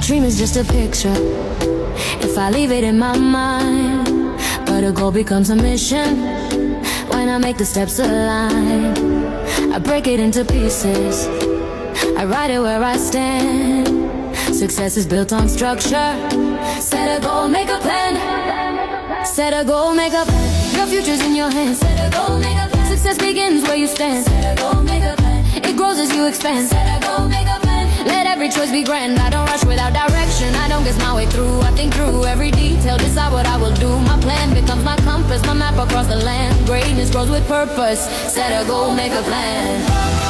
dream is just a picture if I leave it in my mind, but a goal becomes a mission when I make the steps align. I break it into pieces, I write it where I stand. Success is built on structure. Set a goal, make a plan. Set a goal, make a plan. Your future's in your hands. Set a goal, make a plan. Success begins where you stand. Set a goal, make a plan. It grows as you expand. Set a goal, make a plan. Let every choice be grand. I don't rush without direction. I don't guess my way through. I think through every detail, decide what I will do. My plan becomes my compass, my map across the land. Greatness grows with purpose. Set a goal, make a plan.